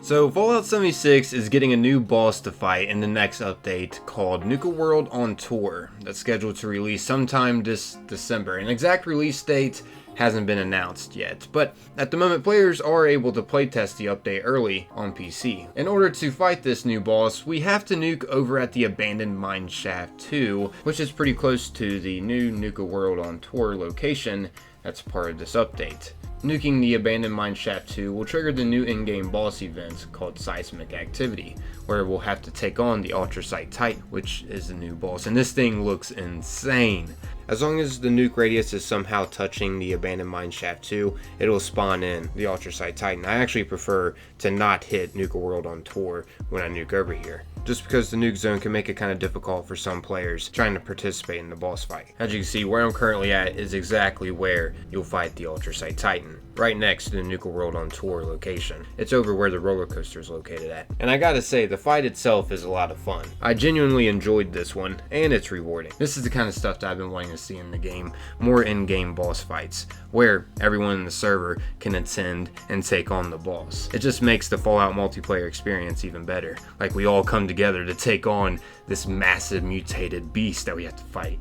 So Fallout 76 is getting a new boss to fight in the next update called Nuka World on Tour that's scheduled to release sometime this December. An exact release date hasn't been announced yet, but at the moment players are able to playtest the update early on PC. In order to fight this new boss, we have to nuke over at the abandoned mine shaft 2, which is pretty close to the new Nuka World on Tour location that's part of this update. Nuking the abandoned mine shaft 2 will trigger the new in-game boss event called Causmic activity, where we'll have to take on the ULTRACITE Titan, which is the new boss, and this thing looks insane. As long as the nuke radius is somehow touching the abandoned mine shaft 2, it'll spawn in the ULTRACITE Titan. I actually prefer to not hit Nuka World on Tour when I nuke over here, just because the nuke zone can make it kind of difficult for some players trying to participate in the boss fight. As you can see, where I'm currently at is exactly where you'll fight the ULTRACITE Titan, right next to the Nuka World on Tour location. It's over where the roller coaster is located at. And I gotta say, the fight itself is a lot of fun. I genuinely enjoyed this one, and it's rewarding. This is the kind of stuff that I've been wanting to see in the game, more in-game boss fights, where everyone in the server can attend and take on the boss. It just makes the Fallout multiplayer experience even better. Like, we all come together to take on this massive mutated beast that we have to fight.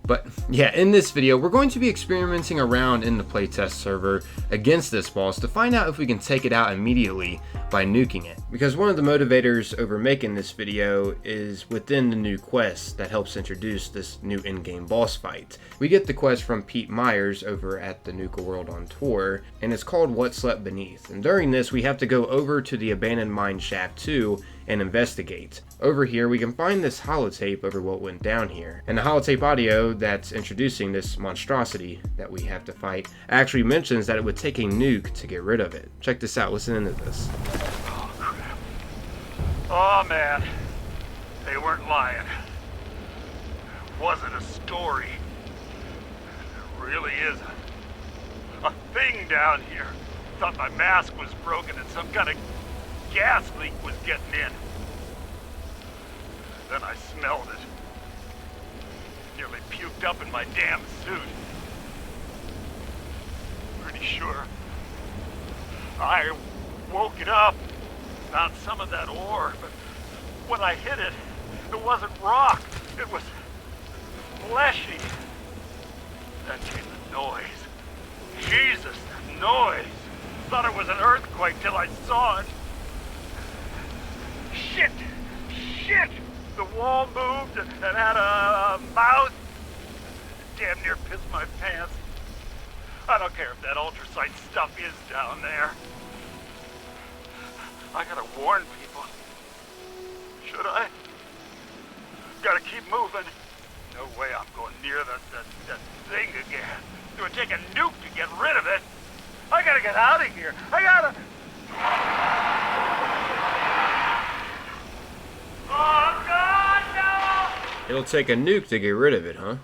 But yeah, in this video, we're going to be experimenting around in the playtest server against this boss to find out if we can take it out immediately by nuking it. Because one of the motivators over making this video is within the new quest that helps introduce this new in-game boss fight. We get the quest from Pete Myers over at the Nuka World on Tour, and it's called What Slept Beneath. And during this, we have to go over to the abandoned mine shaft 2 and investigate. Over here, we can find this holotape over what went down here. And the holotape audio that's introducing this monstrosity that we have to fight actually mentions that it would take a nuke to get rid of it. Check this out, listen into this. Oh, crap. Oh, man. They weren't lying. It wasn't a story. There really is a thing down here. Thought my mask was broken and some kind of gas leak was getting in. Then I smelled it. Nearly puked up in my damn suit. Pretty sure I woke it up, found some of that ore, but when I hit it, it wasn't rock. It was fleshy. Then came the noise. Jesus, that noise. Thought it was an earthquake till I saw it. Shit! Shit! The wall moved and had a mouth. Damn near pissed my pants. I don't care if that ULTRACITE stuff is down there. I gotta warn people. Should I? Gotta keep moving. No way I'm going near that thing again. It would take a nuke to get rid of it. I gotta get out of here. I gotta... Oh, God, no! It'll take a nuke to get rid of it, huh?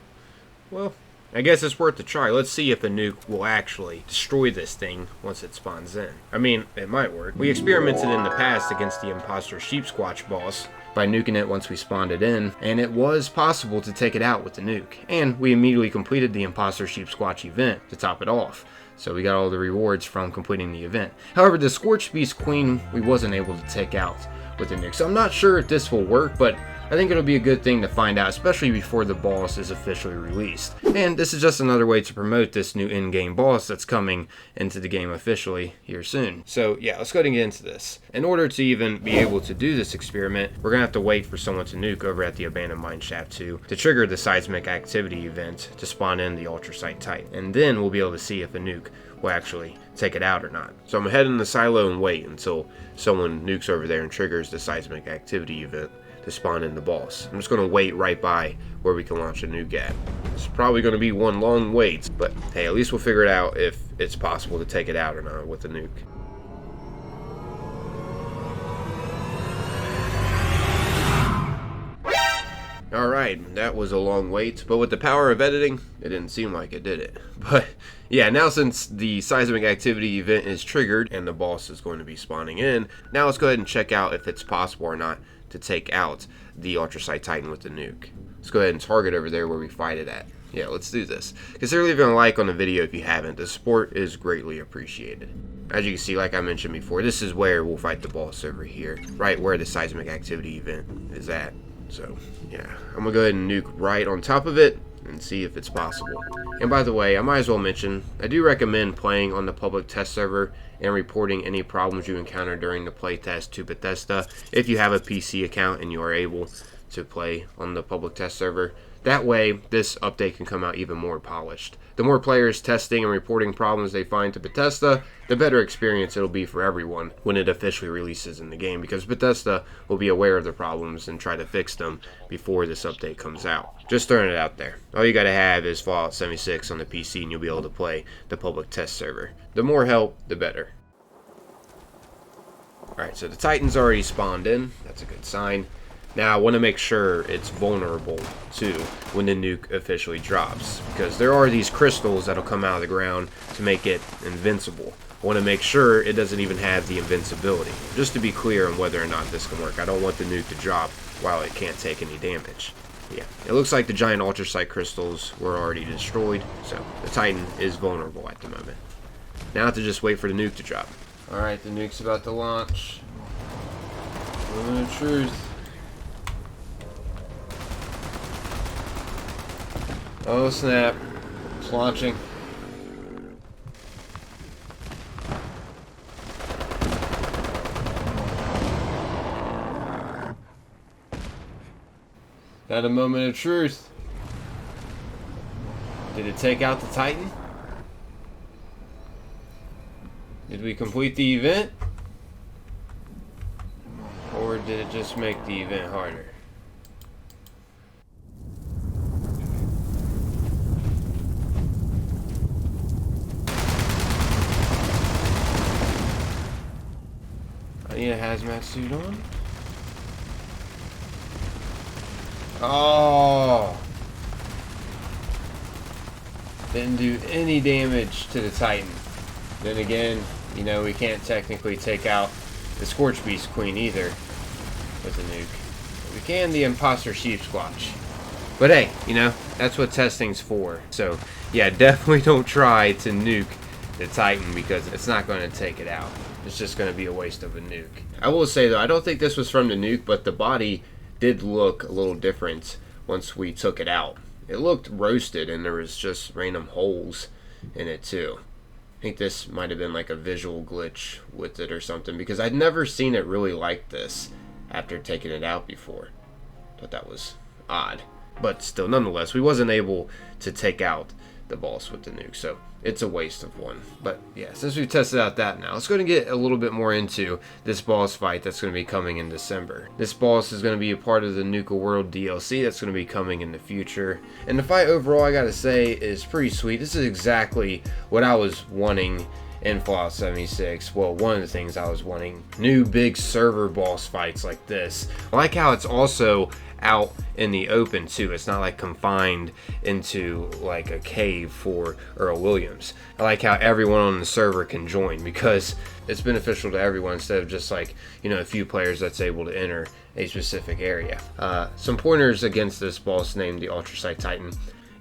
Well, I guess it's worth a try. Let's see if a nuke will actually destroy this thing once it spawns in. I mean, it might work. We experimented in the past against the imposter sheep squatch boss by nuking it once we spawned it in, and it was possible to take it out with the nuke. And we immediately completed the imposter sheep squatch event to top it off. So we got all the rewards from completing the event. However, the Scorched Beast Queen we wasn't able to take out with the nuke. So I'm not sure if this will work, but I think it'll be a good thing to find out, especially before the boss is officially released. And this is just another way to promote this new in-game boss that's coming into the game officially here soon. So yeah, let's go ahead and get into this. In order to even be able to do this experiment, we're gonna have to wait for someone to nuke over at the abandoned mine shaft 2 to trigger the seismic activity event to spawn in the ULTRACITE Titan. And then we'll be able to see if a nuke will actually take it out or not. So I'm gonna head in the silo and wait until someone nukes over there and triggers the seismic activity event to spawn in the boss. I'm just gonna wait right by where we can launch a nuke at. It's probably gonna be one long wait, but hey, at least we'll figure it out if it's possible to take it out or not with the nuke. Alright, that was a long wait, but with the power of editing, it didn't seem like it, did it? But yeah, now since the seismic activity event is triggered and the boss is going to be spawning in, now let's go ahead and check out if it's possible or not to take out the ULTRACITE Titan with the nuke. Let's go ahead and target over there where we fight it at. Yeah, let's do this. Consider leaving a like on the video if you haven't. The support is greatly appreciated. As you can see, like I mentioned before, this is where we'll fight the boss over here. Right where the seismic activity event is at. So, yeah. I'm going to go ahead and nuke right on top of it and see if it's possible. And by the way, I might as well mention, I do recommend playing on the public test server and reporting any problems you encounter during the playtest to Bethesda if you have a PC account and you are able to play on the public test server. That way, this update can come out even more polished. The more players testing and reporting problems they find to Bethesda, the better experience it'll be for everyone when it officially releases in the game, because Bethesda will be aware of the problems and try to fix them before this update comes out. Just throwing it out there. All you gotta have is Fallout 76 on the PC and you'll be able to play the public test server. The more help, the better. Alright, so the Titan's already spawned in. That's a good sign. Now, I want to make sure it's vulnerable, too, when the nuke officially drops. Because there are these crystals that'll come out of the ground to make it invincible. I want to make sure it doesn't even have the invincibility. Just to be clear on whether or not this can work. I don't want the nuke to drop while it can't take any damage. Yeah, it looks like the giant ULTRACITE crystals were already destroyed. So, the Titan is vulnerable at the moment. Now I have to just wait for the nuke to drop. Alright, the nuke's about to launch. Moment of truth. Oh snap, it's launching. Got a moment of truth. Did it take out the Titan? Did we complete the event? Or did it just make the event harder? I need a hazmat suit on. Oh! Didn't do any damage to the Titan. Then again, you know, we can't technically take out the Scorch Beast Queen either with the nuke. But we can the Imposter Sheep Squatch. But hey, you know, that's what testing's for. So, yeah, definitely don't try to nuke the Titan because it's not going to take it out. It's just going to be a waste of a nuke. I will say though, I don't think this was from the nuke, but the body did look a little different once we took it out. It looked roasted and there was just random holes in it too. I think this might have been like a visual glitch with it or something, because I'd never seen it really like this after taking it out before. Thought that was odd. But still, nonetheless, we wasn't able to take out the boss with the nuke, so it's a waste of one. But yeah, since we've tested out that now, let's go and get a little bit more into this boss fight that's going to be coming in December. This boss is going to be a part of the Nuka World DLC that's going to be coming in the future. And the fight overall, I gotta say, is pretty sweet. This is exactly what I was wanting in Fallout 76. Well, one of the things I was wanting. New big server boss fights like this. I like how it's also out in the open too. It's not like confined into like a cave for Earl Williams. I like how everyone on the server can join, because it's beneficial to everyone instead of just like, you know, a few players that's able to enter a specific area. Some pointers against this boss named the ULTRACITE Titan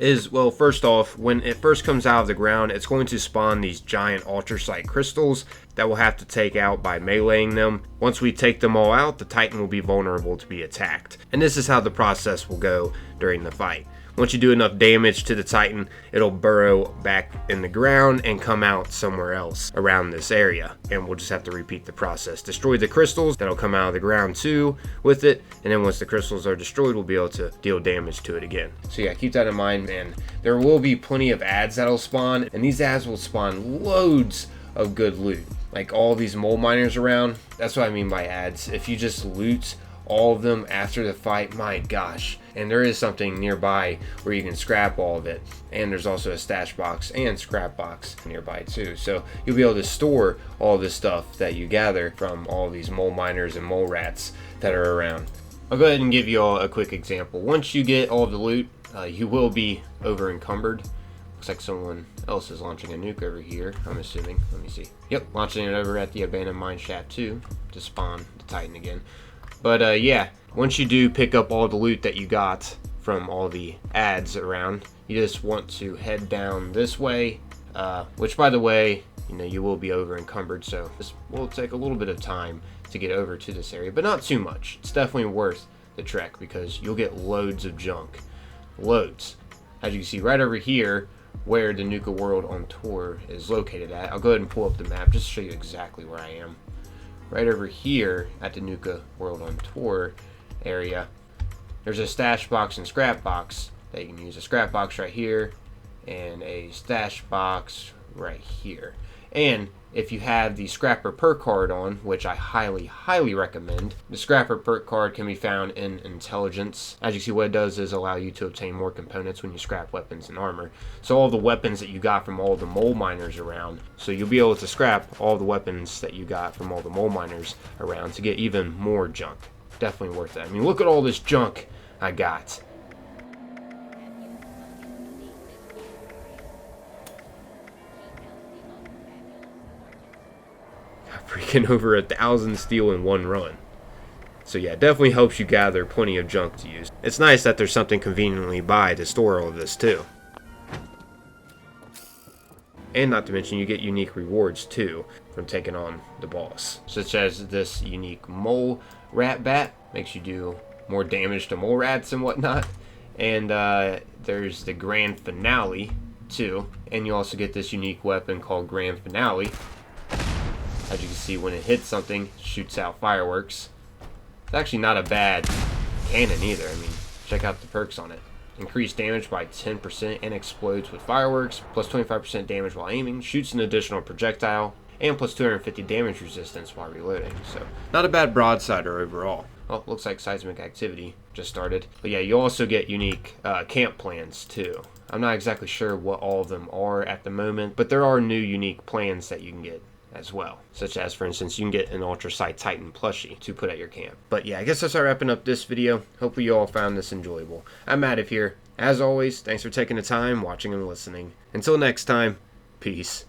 is, well, first off, when it first comes out of the ground, it's going to spawn these giant ULTRACITE crystals that we'll have to take out by meleeing them. Once we take them all out, the Titan will be vulnerable to be attacked. And this is how the process will go during the fight. Once you do enough damage to the Titan, it'll burrow back in the ground and come out somewhere else around this area. And we'll just have to repeat the process. Destroy the crystals that'll come out of the ground too with it. And then once the crystals are destroyed, we'll be able to deal damage to it again. So yeah, keep that in mind, man. There will be plenty of ads that'll spawn, and these ads will spawn loads of good loot. Like all these mole miners around. That's what I mean by ads. If you just loot all of them after the fight, my gosh. And there is something nearby where you can scrap all of it, and there's also a stash box and scrap box nearby too, so you'll be able to store all this stuff that you gather from all these mole miners and mole rats that are around. I'll go ahead and give you all a quick example. Once you get all of the loot, you will be over encumbered. Looks like someone else is launching a nuke over here, I'm assuming. Let me see. Yep, launching it over at the abandoned mine shaft too, to spawn the Titan again. But yeah, once you do pick up all the loot that you got from all the ads around. You just want to head down this way, which by the way, you know, you will be over encumbered, so this will take a little bit of time to get over to this area, but not too much. It's definitely worth the trek because you'll get loads of junk. Loads. As you can see right over here where the Nuka World on Tour is located at. I'll go ahead and pull up the map just to show you exactly where I am. Right over here at the Nuka World on Tour area, there's a stash box and scrap box that you can use. A scrap box right here and a stash box right here. And if you have the Scrapper perk card on, which I highly recommend, the Scrapper perk card can be found in Intelligence. As you see, what it does is allow you to obtain more components when you scrap weapons and armor. So all the weapons that you got from all the mole miners around, so you'll be able to scrap all the weapons that you got from all the mole miners around to get even more junk. Definitely worth it. I mean, look at all this junk I got. Freaking over 1,000 steel in one run. So yeah, it definitely helps you gather plenty of junk to use. It's nice that there's something conveniently by to store all of this too. And not to mention you get unique rewards too from taking on the boss. Such as this unique mole rat bat. Makes you do more damage to mole rats and whatnot. And there's the grand finale too. And you also get this unique weapon called grand finale. As you can see, when it hits something, it shoots out fireworks. It's actually not a bad cannon either. I mean, check out the perks on it. Increased damage by 10% and explodes with fireworks, plus 25% damage while aiming, shoots an additional projectile, and plus 250 damage resistance while reloading. So, not a bad broadsider overall. Well, looks like seismic activity just started. But yeah, you also get unique camp plans too. I'm not exactly sure what all of them are at the moment, but there are new unique plans that you can get as well, such as, for instance, you can get an ULTRACITE Titan plushie to put at your camp. But yeah, I guess that's wrapping up this video. Hopefully you all found this enjoyable. I'm out of here. As always, thanks for taking the time, watching and listening. Until next time, peace.